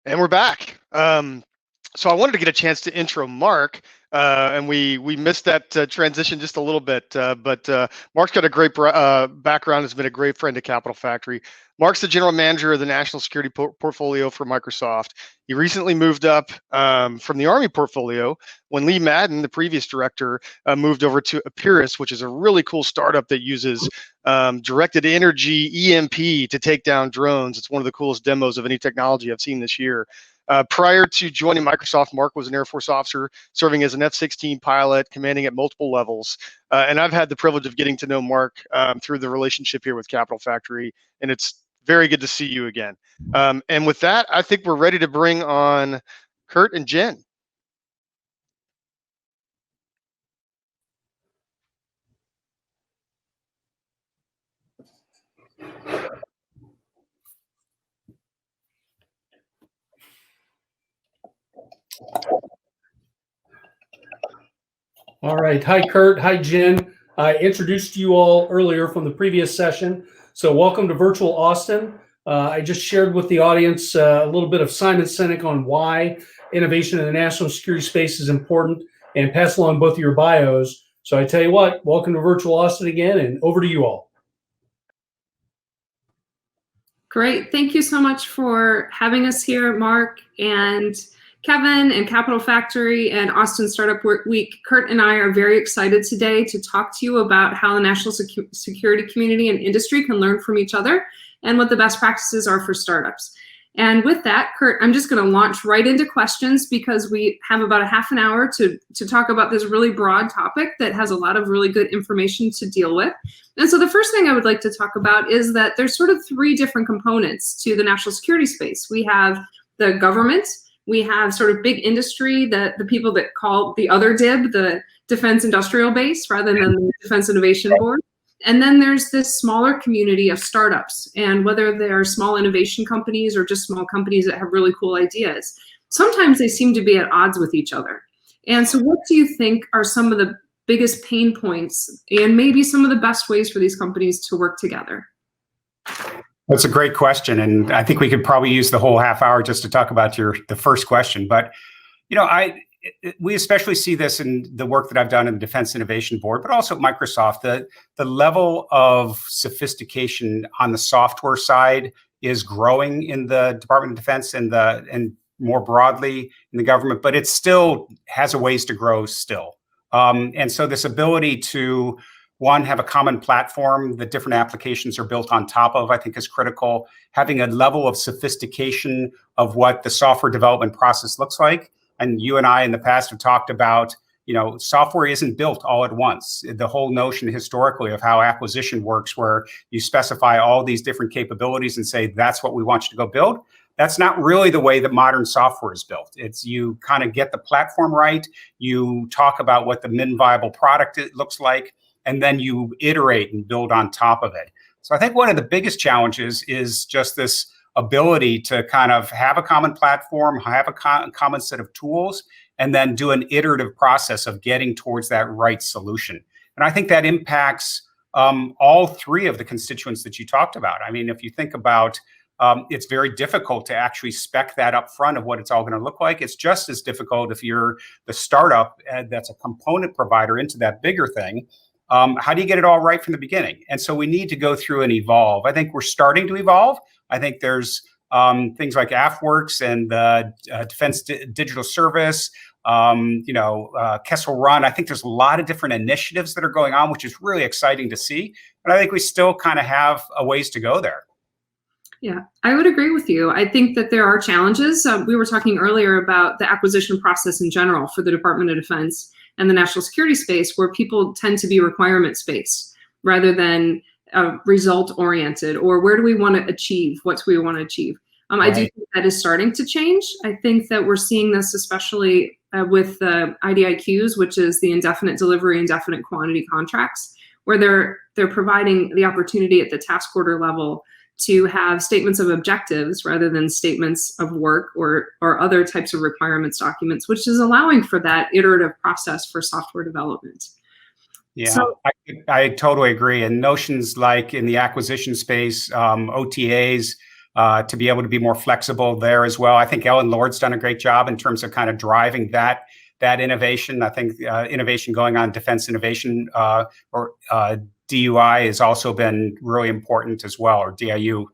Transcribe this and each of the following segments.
And we're back. So I wanted to get a chance to intro Mark, and we missed that transition just a little bit. But Mark's got a great background. Has been a great friend to Capital Factory. Mark's the general manager of the national security portfolio for Microsoft. He recently moved up from the Army portfolio when Lee Madden, the previous director, moved over to Apeiris, which is a really cool startup that uses directed energy EMP to take down drones. It's one of the coolest demos of any technology I've seen this year. Prior to joining Microsoft, Mark was an Air Force officer serving as an F-16 pilot, commanding at multiple levels. And I've had the privilege of getting to know Mark through the relationship here with Capital Factory, and it's very good to see you again. And with that, I think we're ready to bring on Kurt and Jen. All right. Hi, Kurt. Hi, Jen. I introduced you all earlier from the previous session. So welcome to Virtual Austin. I just shared with the audience a little bit of Simon Sinek on why innovation in the national security space is important and pass along both of your bios. So I tell you what, welcome to Virtual Austin again, and over to you all. Great. Thank you so much for having us here, Mark and Kevin and Capital Factory and Austin Startup Week. Kurt and I are very excited today to talk to you about how the national security community and industry can learn from each other and what the best practices are for startups. And with that, Kurt, I'm just going to launch right into questions because we have about a half an hour to talk about this really broad topic that has a lot of really good information to deal with. And so the first thing I would like to talk about is that there's sort of three different components to the national security space. We have the government, we have sort of big industry, the people that call the other DIB, the Defense Industrial Base, rather than the Defense Innovation Board. And then there's this smaller community of startups, and whether they're small innovation companies or just small companies that have really cool ideas, sometimes they seem to be at odds with each other. And so what do you think are some of the biggest pain points and maybe some of the best ways for these companies to work together? That's a great question, and I think we could probably use the whole half hour just to talk about the first question. But we especially see this in the work that I've done in the Defense Innovation Board, but also at Microsoft. The level of sophistication on the software side is growing in the Department of Defense and more broadly in the government, but it still has a ways to grow still. And so this ability to one, have a common platform that different applications are built on top of, I think is critical. Having a level of sophistication of what the software development process looks like. And you and I in the past have talked about, software isn't built all at once. The whole notion historically of how acquisition works, where you specify all these different capabilities and say, that's what we want you to go build. That's not really the way that modern software is built. It's you kind of get the platform right. You talk about what the min viable product looks like, and then you iterate and build on top of it. So I think one of the biggest challenges is just this ability to kind of have a common platform, have a common set of tools, and then do an iterative process of getting towards that right solution. And I think that impacts all three of the constituents that you talked about. I mean, if you think about it's very difficult to actually spec that up front of what it's all going to look like. It's just as difficult if you're the startup that's a component provider into that bigger thing. How do you get it all right from the beginning? And so we need to go through and evolve. I think we're starting to evolve. I think there's things like AFWorks and the Defense Digital Service, Kessel Run. I think there's a lot of different initiatives that are going on, which is really exciting to see. But I think we still kind of have a ways to go there. Yeah, I would agree with you. I think that there are challenges. We were talking earlier about the acquisition process in general for the Department of Defense and the national security space, where people tend to be requirements-based rather than result-oriented, or where do we want to achieve? What do we want to achieve? Right. I do think that is starting to change. I think that we're seeing this especially with the IDIQs, which is the indefinite delivery, indefinite quantity contracts, where they're providing the opportunity at the task order level to have statements of objectives rather than statements of work or other types of requirements documents, which is allowing for that iterative process for software development. Yeah, so, I totally agree. And notions like in the acquisition space, OTAs, to be able to be more flexible there as well. I think Ellen Lord's done a great job in terms of kind of driving that innovation. I think innovation going on defense innovation or DUI has also been really important as well, or DIU,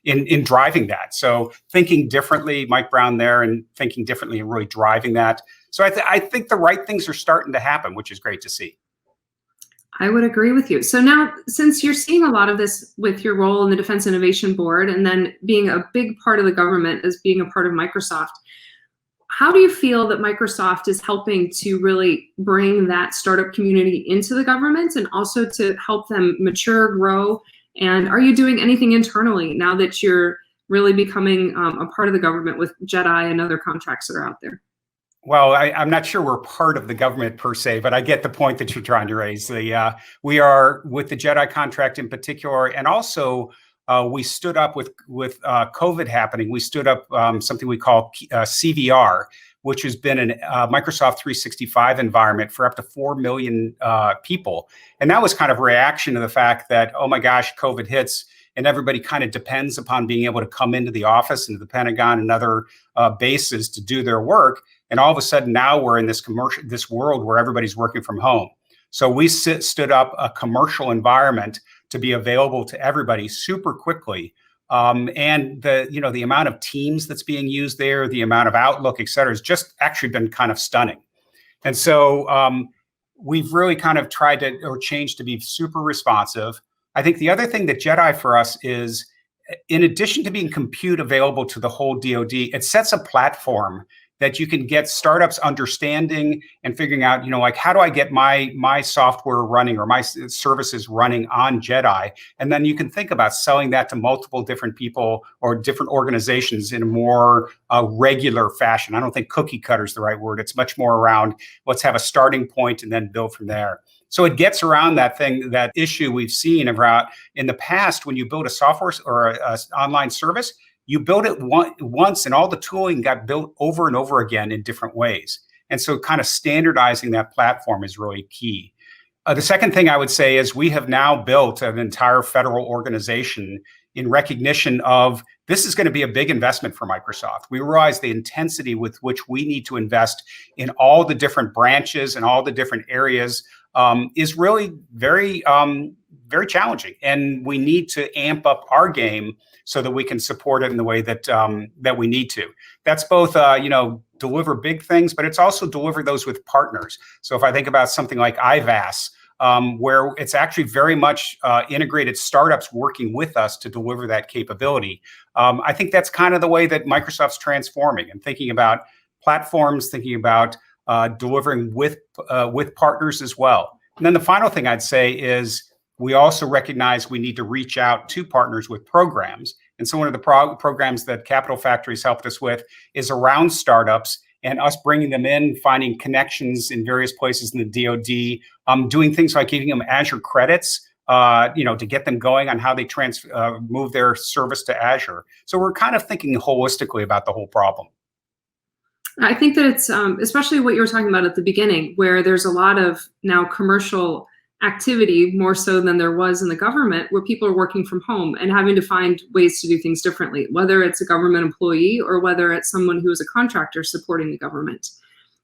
in driving that. So thinking differently, Mike Brown there, and thinking differently and really driving that. So I think the right things are starting to happen, which is great to see. I would agree with you. So now, since you're seeing a lot of this with your role in the Defense Innovation Board, and then being a big part of the government as being a part of Microsoft, how do you feel that Microsoft is helping to really bring that startup community into the government and also to help them mature, grow? And are you doing anything internally now that you're really becoming a part of the government with JEDI and other contracts that are out there? Well, I'm not sure we're part of the government per se, but I get the point that you're trying to raise. We are with the JEDI contract in particular, and also we stood up with COVID happening. We stood up something we call CVR, which has been a Microsoft 365 environment for up to 4 million people. And that was kind of a reaction to the fact that, oh my gosh, COVID hits and everybody kind of depends upon being able to come into the office and the Pentagon and other bases to do their work. And all of a sudden now we're in this world where everybody's working from home. So we stood up a commercial environment to be available to everybody super quickly. And the amount of Teams that's being used there, the amount of Outlook, et cetera, has just actually been kind of stunning. And so we've really kind of tried to, or changed to be super responsive. I think the other thing that JEDI for us is, in addition to being compute available to the whole DoD, it sets a platform that you can get startups understanding and figuring out, like, how do I get my software running or my services running on JEDI? And then you can think about selling that to multiple different people or different organizations in a more regular fashion. I don't think cookie cutter is the right word. It's much more around, let's have a starting point and then build from there. So it gets around that issue we've seen about in the past, when you build a software or an online service, you build it once and all the tooling got built over and over again in different ways. And so kind of standardizing that platform is really key. The second thing I would say is we have now built an entire federal organization in recognition of this is going to be a big investment for Microsoft. We realize the intensity with which we need to invest in all the different branches and all the different areas is really very, very challenging. And we need to amp up our game so that we can support it in the way that that we need to. That's both, deliver big things, but it's also deliver those with partners. So if I think about something like IVAS, where it's actually very much integrated startups working with us to deliver that capability. I think that's kind of the way that Microsoft's transforming and thinking about platforms, thinking about delivering with partners as well. And then the final thing I'd say is we also recognize we need to reach out to partners with programs. And so one of the programs that Capital Factory's helped us with is around startups and us bringing them in, finding connections in various places in the DoD, doing things like giving them Azure credits, to get them going on how they move their service to Azure. So we're kind of thinking holistically about the whole problem. I think that it's especially what you were talking about at the beginning, where there's a lot of now commercial activity, more so than there was in the government, where people are working from home and having to find ways to do things differently, whether it's a government employee or whether it's someone who is a contractor supporting the government.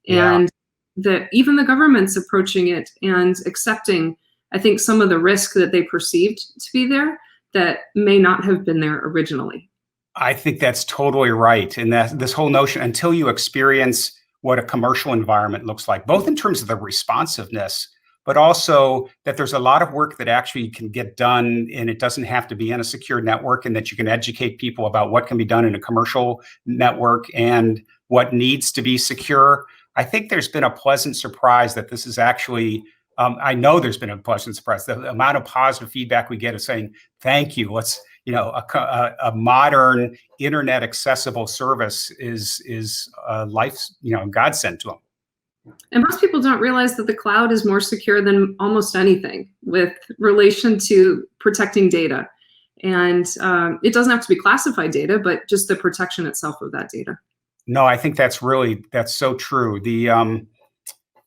Yeah. And even the government's approaching it and accepting, I think, some of the risk that they perceived to be there that may not have been there originally. I think that's totally right. And that this whole notion, until you experience what a commercial environment looks like, both in terms of the responsiveness, but also that there's a lot of work that actually can get done and it doesn't have to be in a secure network, and that you can educate people about what can be done in a commercial network and what needs to be secure. I think there's been a pleasant surprise that this is actually, I know there's been a pleasant surprise. The amount of positive feedback we get is saying, thank you, let's, a modern internet accessible service is a life, godsend to them. And most people don't realize that the cloud is more secure than almost anything with relation to protecting data. And it doesn't have to be classified data, but just the protection itself of that data. No, I think that's so true.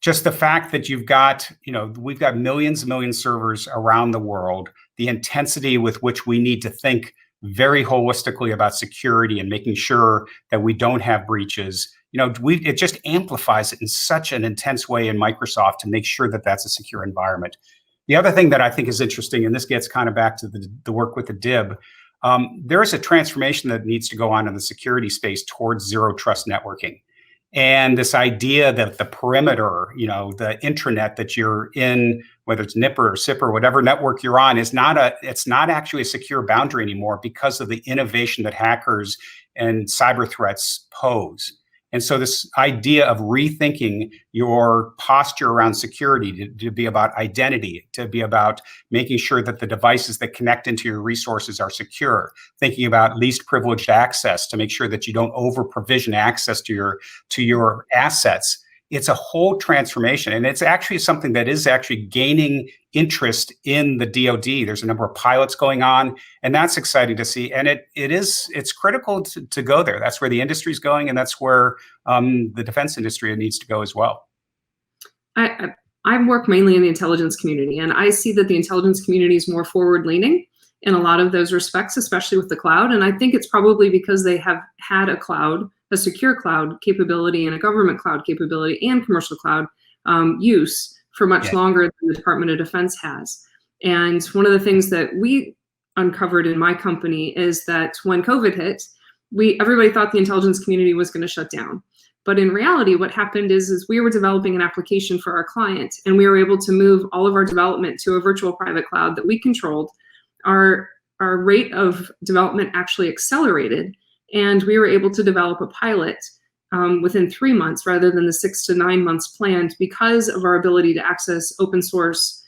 Just the fact that you've got, we've got millions and millions of servers around the world, the intensity with which we need to think very holistically about security and making sure that we don't have breaches. It just amplifies it in such an intense way in Microsoft to make sure that that's a secure environment. The other thing that I think is interesting, and this gets kind of back to the work with the DIB, there is a transformation that needs to go on in the security space towards zero trust networking. And this idea that the perimeter, the intranet that you're in, whether it's NIPR or SIPR, whatever network you're on, it's not actually a secure boundary anymore because of the innovation that hackers and cyber threats pose. And so this idea of rethinking your posture around security to be about identity, to be about making sure that the devices that connect into your resources are secure, thinking about least privileged access to make sure that you don't over provision access to your assets. It's a whole transformation, and it's actually something that is actually gaining interest in the DoD. There's a number of pilots going on, and that's exciting to see. And it's critical to go there. That's where the industry is going, and that's where the defense industry needs to go as well. I work mainly in the intelligence community, and I see that the intelligence community is more forward-leaning in a lot of those respects, especially with the cloud. And I think it's probably because they have had a secure cloud capability and a government cloud capability and commercial cloud use for much longer than the Department of Defense has. And one of the things that we uncovered in my company is that when COVID hit, everybody thought the intelligence community was going to shut down. But in reality, what happened is we were developing an application for our client, and we were able to move all of our development to a virtual private cloud that we controlled. Our rate of development actually accelerated, and we were able to develop a pilot within 3 months rather than the 6 to 9 months planned, because of our ability to access open source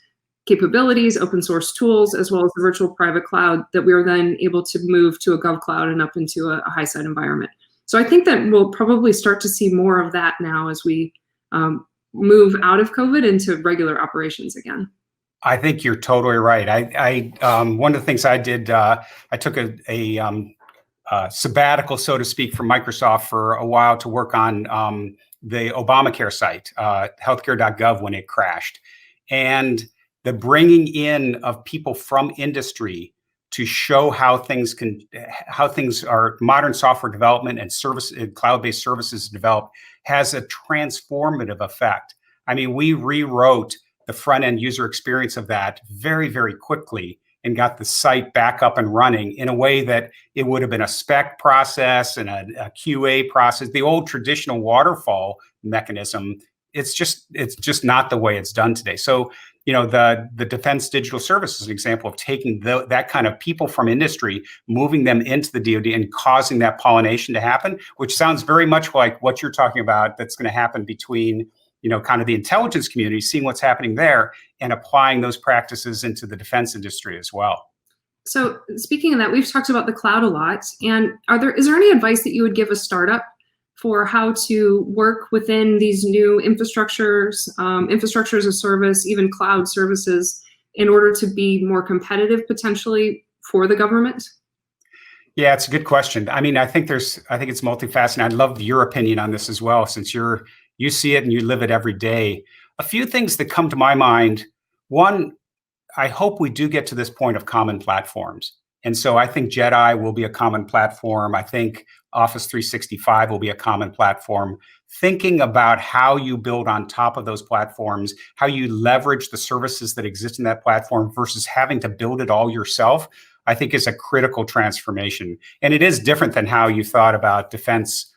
capabilities, open source tools, as well as the virtual private cloud that we were then able to move to a gov cloud and up into a high side environment. So I think that we'll probably start to see more of that now as we move out of COVID into regular operations again. I think you're totally right. One of the things I did, I took a sabbatical, so to speak, from Microsoft for a while to work on the Obamacare site, healthcare.gov, when it crashed, and the bringing in of people from industry to show how things are modern software development and cloud-based services developed has a transformative effect. I mean, we rewrote the front-end user experience of that very, very quickly and got the site back up and running in a way that it would have been a spec process and a QA process. The old traditional waterfall mechanism, it's just not the way it's done today. So, the Defense Digital Service is an example of taking that kind of people from industry, moving them into the DoD and causing that pollination to happen, which sounds very much like what you're talking about that's going to happen between kind of the intelligence community, seeing what's happening there and applying those practices into the defense industry as well. So speaking of that, we've talked about the cloud a lot. And is there any advice that you would give a startup for how to work within these new infrastructures, infrastructure as a service, even cloud services, in order to be more competitive potentially for the government? Yeah, it's a good question. I mean, I think it's multifaceted. I'd love your opinion on this as well, since you see it and you live it every day. A few things that come to my mind. One, I hope we do get to this point of common platforms. And so I think JEDI will be a common platform. I think Office 365 will be a common platform. Thinking about how you build on top of those platforms, how you leverage the services that exist in that platform versus having to build it all yourself, I think is a critical transformation. And it is different than how you thought about defense,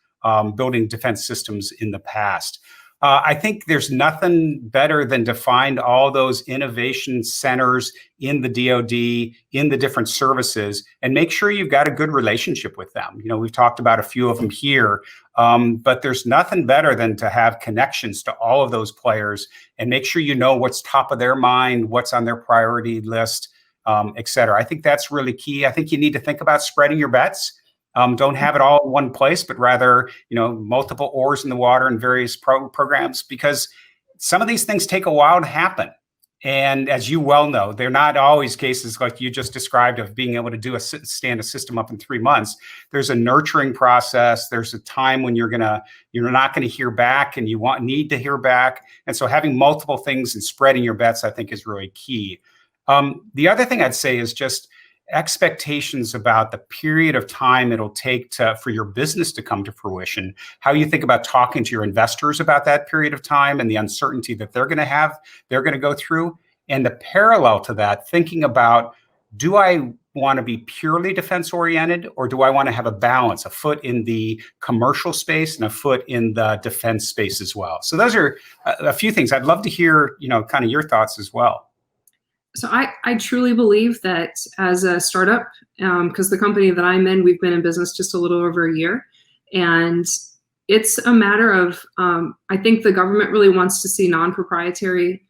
building defense systems in the past. I think there's nothing better than to find all those innovation centers in the DoD, in the different services, and make sure you've got a good relationship with them. We've talked about a few of them here, but there's nothing better than to have connections to all of those players and make sure you know what's top of their mind, what's on their priority list, et cetera. I think that's really key. I think you need to think about spreading your bets. Don't have it all in one place, but rather, multiple oars in the water in various programs, because some of these things take a while to happen. And as you well know, they're not always cases like you just described of being able to stand a system up in 3 months. There's a nurturing process. There's a time when you're not going to hear back and you need to hear back. And so having multiple things and spreading your bets, I think, is really key. The other thing I'd say is just, expectations about the period of time it'll take for your business to come to fruition, how you think about talking to your investors about that period of time and the uncertainty that they're going to go through. And the parallel to that, thinking about, do I want to be purely defense oriented, or do I want to have a balance, a foot in the commercial space and a foot in the defense space as well? So those are a few things. I'd love to hear, kind of your thoughts as well. So I truly believe that as a startup, because the company that I'm in, we've been in business just a little over a year, and it's a matter of, I think the government really wants to see non-proprietary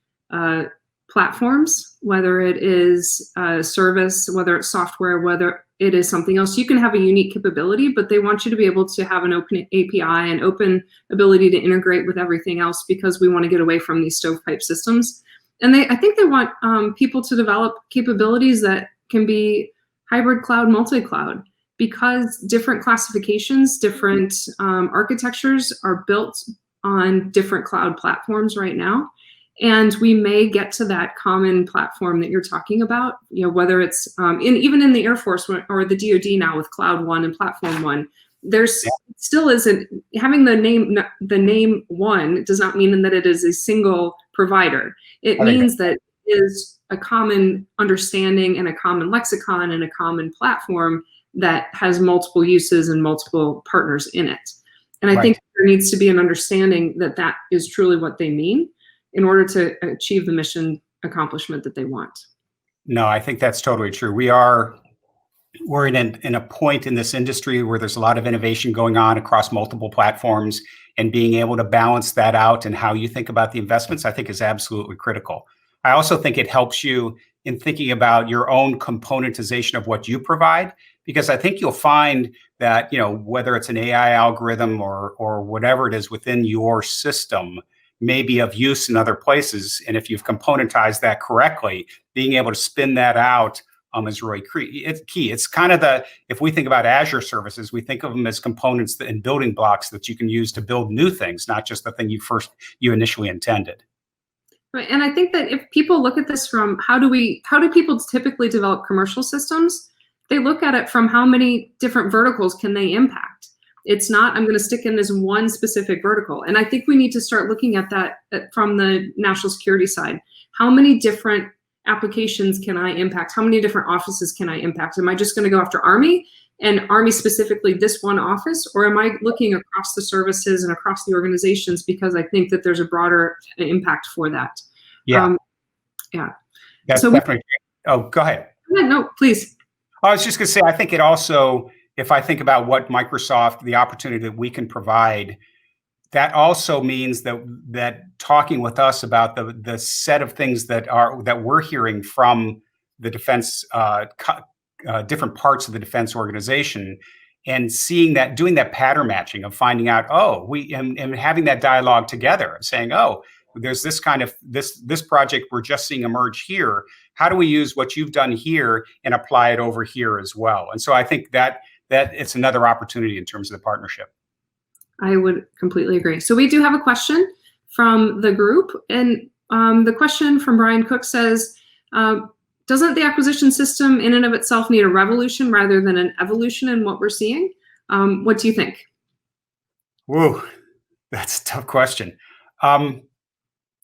platforms, whether it is a service, whether it's software, whether it is something else. You can have a unique capability, but they want you to be able to have an open API and open ability to integrate with everything else, because we want to get away from these stovepipe systems. And I think they want people to develop capabilities that can be hybrid cloud, multi-cloud, because different classifications, different architectures are built on different cloud platforms right now. And we may get to that common platform that you're talking about, whether it's even in the Air Force or the DoD now with Cloud One and Platform One. There's still isn't having the name one does not mean that it is a single provider. It means that it is a common understanding and a common lexicon and a common platform that has multiple uses and multiple partners in it. And I think there needs to be an understanding that that is truly what they mean in order to achieve the mission accomplishment that they want. No, I think that's totally true. We're in a point in this industry where there's a lot of innovation going on across multiple platforms, and being able to balance that out and how you think about the investments, I think, is absolutely critical. I also think it helps you in thinking about your own componentization of what you provide, because I think you'll find that, whether it's an AI algorithm or whatever it is within your system may be of use in other places. And if you've componentized that correctly, being able to spin that out is really key. It's kind of if we think about Azure services, we think of them as components and building blocks that you can use to build new things, not just the thing you initially intended. Right. And I think that if people look at this from how do people typically develop commercial systems, they look at it from how many different verticals can they impact. It's not, I'm going to stick in this one specific vertical. And I think we need to start looking at that from the national security side. How many different applications can I impact? How many different offices can I impact? Am I just going to go after Army and Army specifically this one office? Or am I looking across the services and across the organizations, because I think that there's a broader impact for that? Yeah. That's so definitely. Oh, go ahead. No, please. I was just going to say, I think it also, if I think about what Microsoft, the opportunity that we can provide, that also means that talking with us about the set of things that we're hearing from the defense, different parts of the defense organization, and seeing that, doing that pattern matching of finding out, and having that dialogue together, saying, there's this kind of this project we're just seeing emerge here. How do we use what you've done here and apply it over here as well? And so I think that it's another opportunity in terms of the partnership. I would completely agree. So we do have a question from the group, and the question from Brian Cook says, doesn't the acquisition system in and of itself need a revolution rather than an evolution in what we're seeing? What do you think? Whoa, that's a tough question.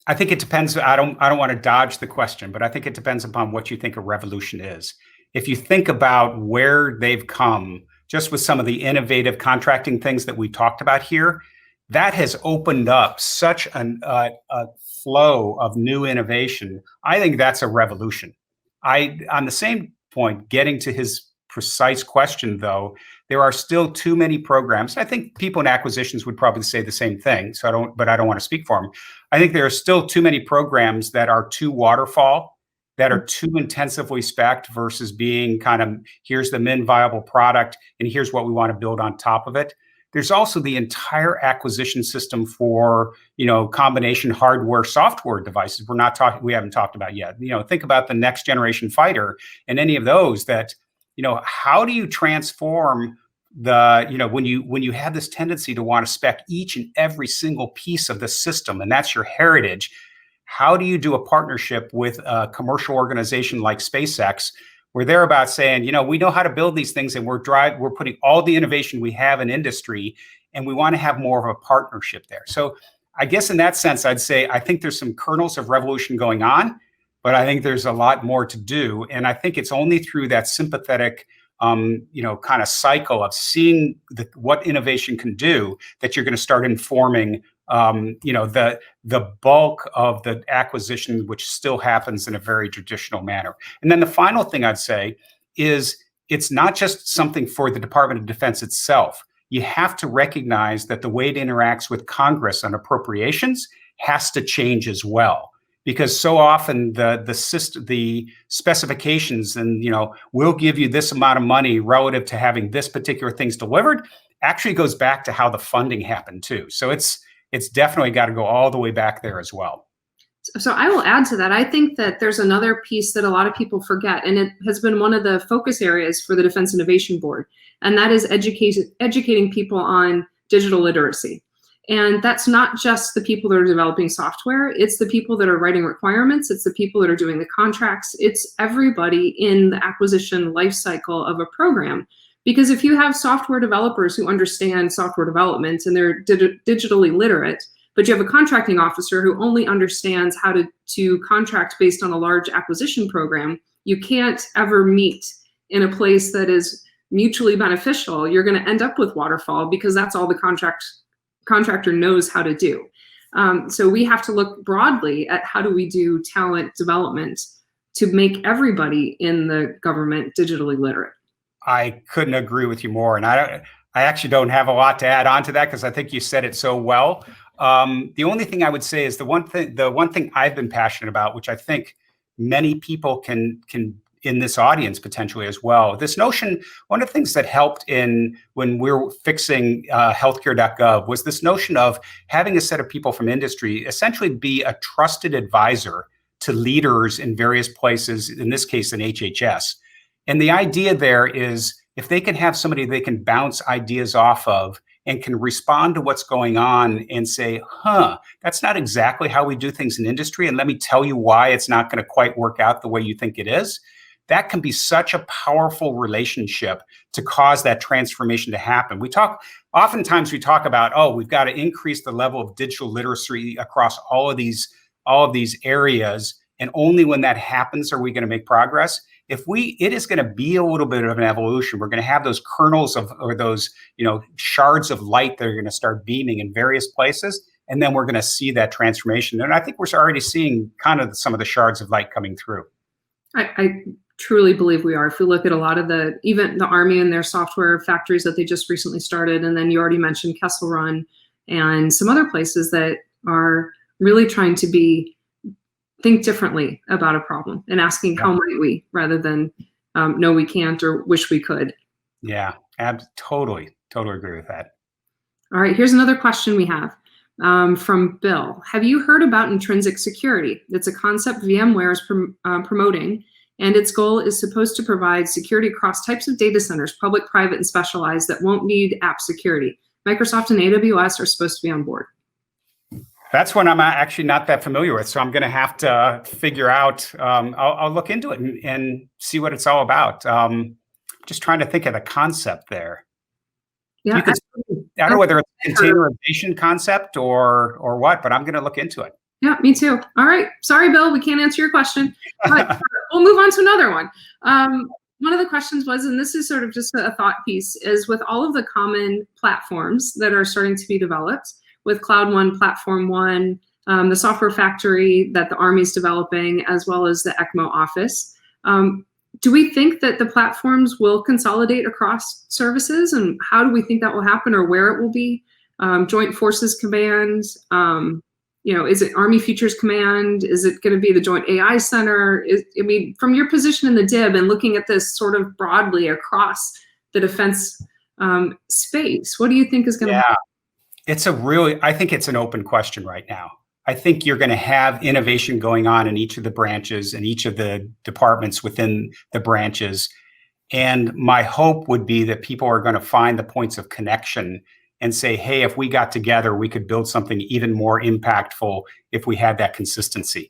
I think it depends. I don't want to dodge the question, but I think it depends upon what you think a revolution is. If you think about where they've come, just with some of the innovative contracting things that we talked about here, that has opened up such a flow of new innovation. I think that's a revolution. On the same point, getting to his precise question, though, there are still too many programs. I think people in acquisitions would probably say the same thing. So I don't want to speak for them. I think there are still too many programs that are too waterfall, that are too intensively spec'd versus being kind of, here's the min viable product and here's what we want to build on top of it. There's also the entire acquisition system for, combination hardware, software devices. We haven't talked about yet. Think about the next generation fighter and any of those that, how do you transform when you have this tendency to want to spec each and every single piece of the system, and that's your heritage. How do you do a partnership with a commercial organization like SpaceX where they're about saying, we know how to build these things, and we're putting all the innovation we have in industry, and we want to have more of a partnership there. So I guess in that sense, I'd say I think there's some kernels of revolution going on, but I think there's a lot more to do. And I think it's only through that sympathetic, kind of cycle of seeing what innovation can do that you're going to start informing, the bulk of the acquisition, which still happens in a very traditional manner. And then the final thing I'd say is it's not just something for the Department of Defense itself. You have to recognize that the way it interacts with Congress on appropriations has to change as well, because so often the specifications and we'll give you this amount of money relative to having this particular things delivered actually goes back to how the funding happened too. So it's definitely got to go all the way back there as well. So I will add to that. I think that there's another piece that a lot of people forget, and it has been one of the focus areas for the Defense Innovation Board, and that is educating people on digital literacy. And that's not just the people that are developing software, it's the people that are writing requirements, it's the people that are doing the contracts, it's everybody in the acquisition lifecycle of a program. Because if you have software developers who understand software development and they're digitally literate, but you have a contracting officer who only understands how to contract based on a large acquisition program, you can't ever meet in a place that is mutually beneficial. You're going to end up with waterfall because that's all the contractor knows how to do. So we have to look broadly at how do we do talent development to make everybody in the government digitally literate. I couldn't agree with you more. And I actually don't have a lot to add on to that because I think you said it so well. The only thing I would say is the one thing I've been passionate about, which I think many people can in this audience potentially as well. This notion, one of the things that helped when we were fixing healthcare.gov was this notion of having a set of people from industry essentially be a trusted advisor to leaders in various places, in this case, in HHS. And the idea there is if they can have somebody they can bounce ideas off of and can respond to what's going on and say, that's not exactly how we do things in industry. And let me tell you why it's not going to quite work out the way you think it is. That can be such a powerful relationship to cause that transformation to happen. Oftentimes we talk about, we've got to increase the level of digital literacy across all of these areas. And only when that happens are we going to make progress. It is going to be a little bit of an evolution. We're going to have those kernels or those, shards of light that are going to start beaming in various places. And then we're going to see that transformation. And I think we're already seeing kind of some of the shards of light coming through. I truly believe we are. If we look at a lot of even the Army and their software factories that they just recently started, and then you already mentioned Kessel Run and some other places that are really trying to think differently about a problem and asking how might we, rather than no, we can't or wish we could. Yeah, totally agree with that. All right, here's another question we have from Bill. Have you heard about intrinsic security? It's a concept VMware is promoting, and its goal is supposed to provide security across types of data centers, public, private, and specialized, that won't need app security. Microsoft and AWS are supposed to be on board. That's one I'm actually not that familiar with, so I'm going to have to figure out. I'll look into it and see what it's all about. Just trying to think of the concept there. Yeah, I don't know whether it's a containerization concept or what, but I'm going to look into it. Yeah, me too. All right. Sorry, Bill, we can't answer your question, but we'll move on to another one. One of the questions was, and this is sort of just a thought piece, is with all of the common platforms that are starting to be developed, with Cloud One, Platform One, the software factory that the Army's developing, as well as the ECMO office. Do we think that the platforms will consolidate across services, and how do we think that will happen, or where it will be? Joint Forces Command, is it Army Futures Command? Is it going to be the Joint AI Center? From your position in the DIB and looking at this sort of broadly across the defense space, what do you think is going to happen? I think it's an open question right now. I think you're going to have innovation going on in each of the branches and each of the departments within the branches. And my hope would be that people are going to find the points of connection and say, hey, if we got together, we could build something even more impactful if we had that consistency.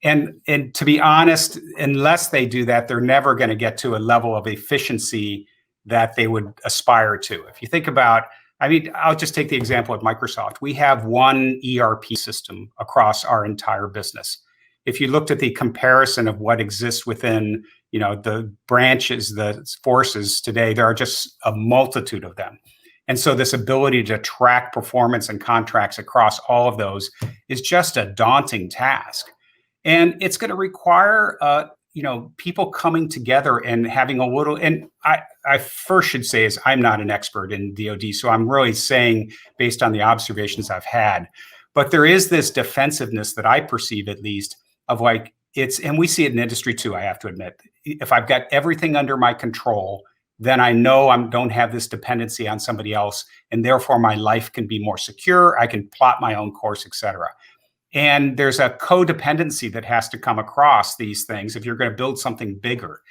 And to be honest, unless they do that, they're never going to get to a level of efficiency that they would aspire to. If you think about, I mean, I'll just take the example of Microsoft. We have one ERP system across our entire business. If you looked at the comparison of what exists within, the branches, the forces today, there are just a multitude of them. And so this ability to track performance and contracts across all of those is just a daunting task. And it's going to require, people coming together and having a little, and I first should say is I'm not an expert in DoD, so I'm really saying based on the observations I've had, but there is this defensiveness that I perceive at least of like, and we see it in industry too, I have to admit. If I've got everything under my control, then I know I don't have this dependency on somebody else, and therefore my life can be more secure, I can plot my own course, et cetera. And there's a codependency that has to come across these things if you're going to build something bigger.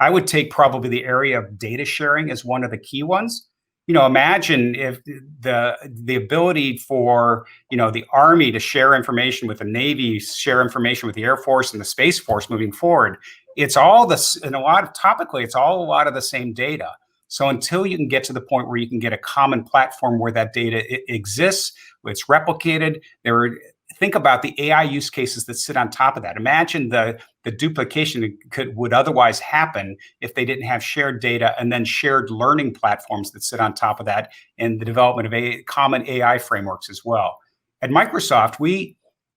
I would take probably the area of data sharing as one of the key ones. Imagine if the ability for, the Army to share information with the Navy, share information with the Air Force and the Space Force moving forward. It's all this, and topically, it's all a lot of the same data. So until you can get to the point where you can get a common platform where that data exists, it's replicated, think about the AI use cases that sit on top of that. Imagine the duplication that would otherwise happen if they didn't have shared data and then shared learning platforms that sit on top of that, and the development of common AI frameworks as well. At Microsoft,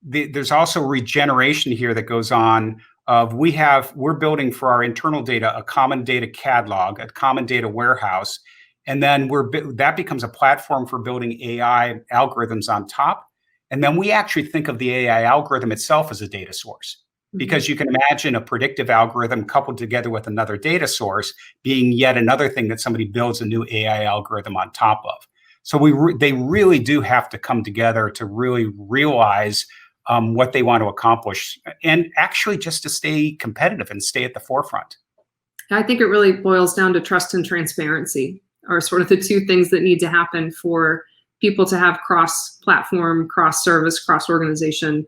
there's also regeneration here that goes on. We're building for our internal data a common data catalog, a common data warehouse, and then that becomes a platform for building AI algorithms on top. And then we actually think of the AI algorithm itself as a data source, because you can imagine a predictive algorithm coupled together with another data source being yet another thing that somebody builds a new AI algorithm on top of. So they really do have to come together to really realize what they want to accomplish, and actually just to stay competitive and stay at the forefront. I think it really boils down to trust and transparency are sort of the two things that need to happen for people to have cross-platform, cross-service, cross-organization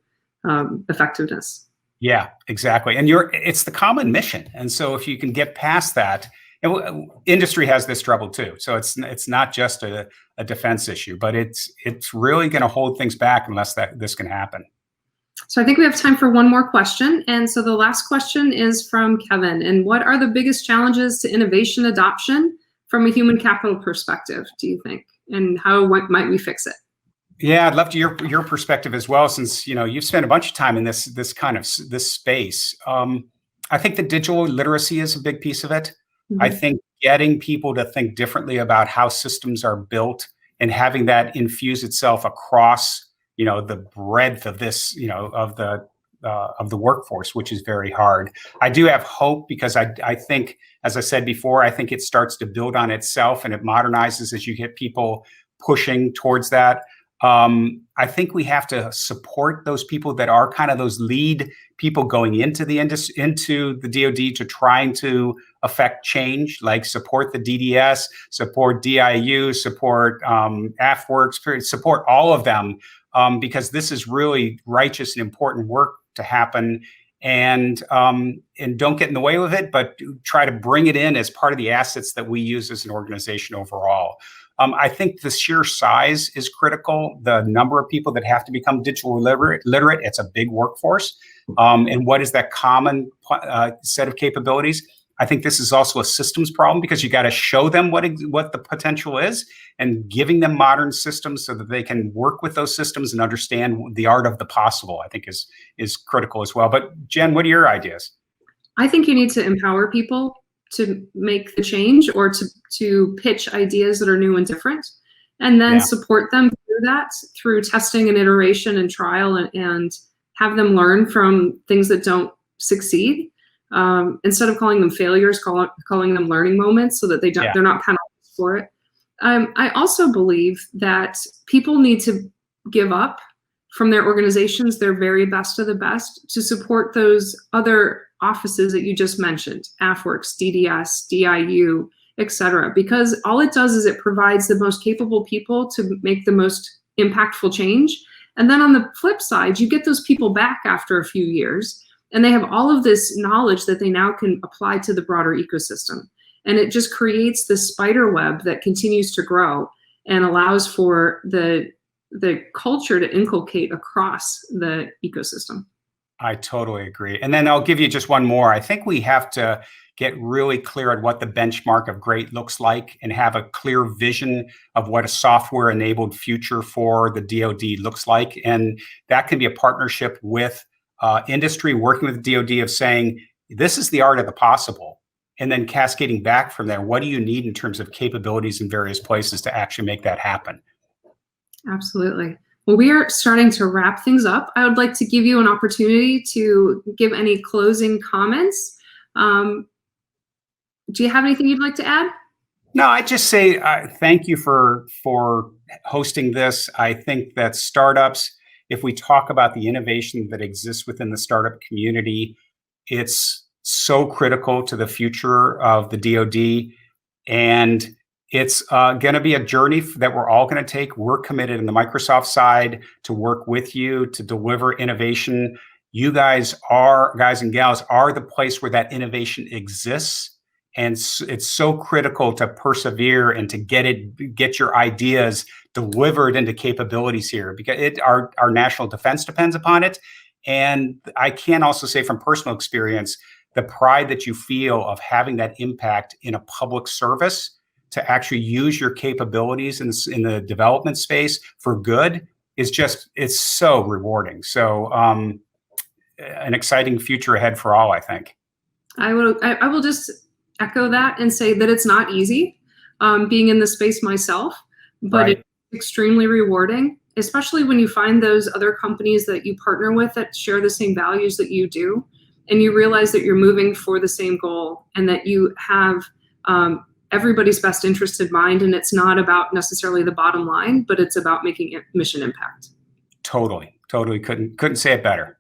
effectiveness. Yeah, exactly. And it's the common mission. And so if you can get past that, and industry has this trouble too. So it's not just a defense issue, but it's really going to hold things back unless this can happen. So I think we have time for one more question. And so the last question is from Kevin. And what are the biggest challenges to innovation adoption from a human capital perspective, do you think? And what might we fix it? Yeah, I'd love to your perspective as well, since you've spent a bunch of time in this space. I think the digital literacy is a big piece of it. Mm-hmm. I think getting people to think differently about how systems are built and having that infuse itself across the breadth of this of the workforce, which is very hard. I do have hope because I think, as I said before, I think it starts to build on itself and it modernizes as you get people pushing towards that. I think we have to support those people that are kind of those lead people going into the DoD to trying to affect change, like support the DDS, support DIU, support AFWorks, support all of them, because this is really righteous and important work to happen. And don't get in the way of it, but try to bring it in as part of the assets that we use as an organization overall. I think the sheer size is critical. The number of people that have to become digital literate, it's a big workforce. And what is that common set of capabilities? I think this is also a systems problem because you got to show them what the potential is, and giving them modern systems so that they can work with those systems and understand the art of the possible, I think is critical as well. But Jen, what are your ideas? I think you need to empower people to make the change or to pitch ideas that are new and different, and then support them through that, through testing and iteration and trial, and have them learn from things that don't succeed. Instead of calling them failures, calling them learning moments so that they're not penalized for it. I also believe that people need to give up from their organizations their very best of the best to support those other offices that you just mentioned, AFWorks, DDS, DIU, et cetera, because all it does is it provides the most capable people to make the most impactful change. And then on the flip side, you get those people back after a few years, And they have all of this knowledge that they now can apply to the broader ecosystem. And it just creates this spider web that continues to grow and allows for the culture to inculcate across the ecosystem. I totally agree. And then I'll give you just one more. I think we have to get really clear on what the benchmark of great looks like and have a clear vision of what a software-enabled future for the DoD looks like. And that can be a partnership with industry, working with the DoD, of saying, this is the art of the possible. And then cascading back from there, what do you need in terms of capabilities in various places to actually make that happen? Absolutely. Well, we are starting to wrap things up. I would like to give you an opportunity to give any closing comments. Do you have anything you'd like to add? No, I just say thank you for hosting this. I think that startups, if we talk about the innovation that exists within the startup community, it's so critical to the future of the DoD, and it's going to be a journey that we're all going to take. We're committed on the Microsoft side to work with you to deliver innovation. You guys and gals are the place where that innovation exists. And it's so critical to persevere and to get your ideas delivered into capabilities here, because our national defense depends upon it. And I can also say from personal experience, the pride that you feel of having that impact in a public service to actually use your capabilities in the development space for good is it's so rewarding. So an exciting future ahead for all, I think. I will just echo that and say that it's not easy being in the space myself, but Right. It's extremely rewarding, especially when you find those other companies that you partner with that share the same values that you do, and you realize that you're moving for the same goal and that you have everybody's best interest in mind, and it's not about necessarily the bottom line, but it's about making mission impact. Totally couldn't say it better.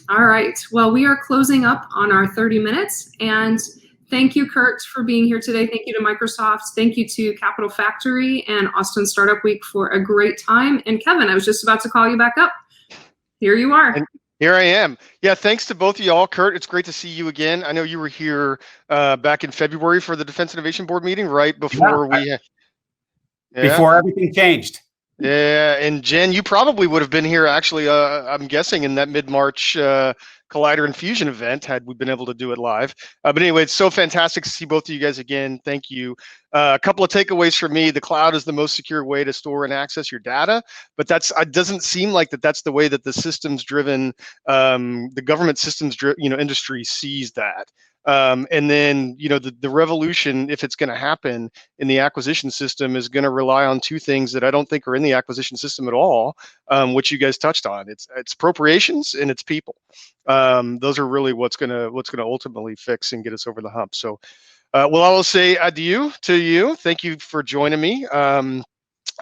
All right, well, we are closing up on our 30 minutes, and thank you, Kurt, for being here today. Thank you to Microsoft. Thank you to Capital Factory and Austin Startup Week for a great time. And Kevin, I was just about to call you back up. Here you are. And here I am. Yeah, thanks to both of y'all. Kurt, it's great to see you again. I know you were here back in February for the Defense Innovation Board meeting, right before Before everything changed. Yeah, and Jen, you probably would have been here actually, I'm guessing, in that mid-March Collider and Fusion event had we been able to do it live. But anyway, it's so fantastic to see both of you guys again. Thank you. A couple of takeaways for me. The cloud is the most secure way to store and access your data, but it doesn't seem like that's the way that the systems-driven, the government systems, industry sees that. And then, the revolution, if it's going to happen in the acquisition system, is going to rely on two things that I don't think are in the acquisition system at all, which you guys touched on. It's appropriations and it's people. Those are really what's going to ultimately fix and get us over the hump. So, I will say adieu to you. Thank you for joining me.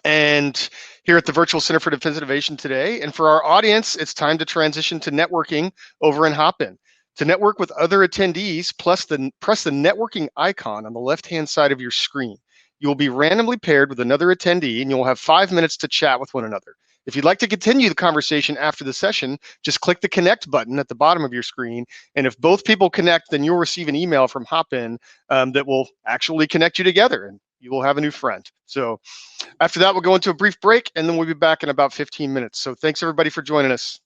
And here at the Virtual Center for Defense Innovation today. And for our audience, it's time to transition to networking over in Hopin. To network with other attendees, press the networking icon on the left-hand side of your screen. You will be randomly paired with another attendee, and you'll have 5 minutes to chat with one another. If you'd like to continue the conversation after the session, just click the connect button at the bottom of your screen. And if both people connect, then you'll receive an email from Hopin that will actually connect you together, and you will have a new friend. So after that, we'll go into a brief break, and then we'll be back in about 15 minutes. So thanks, everybody, for joining us.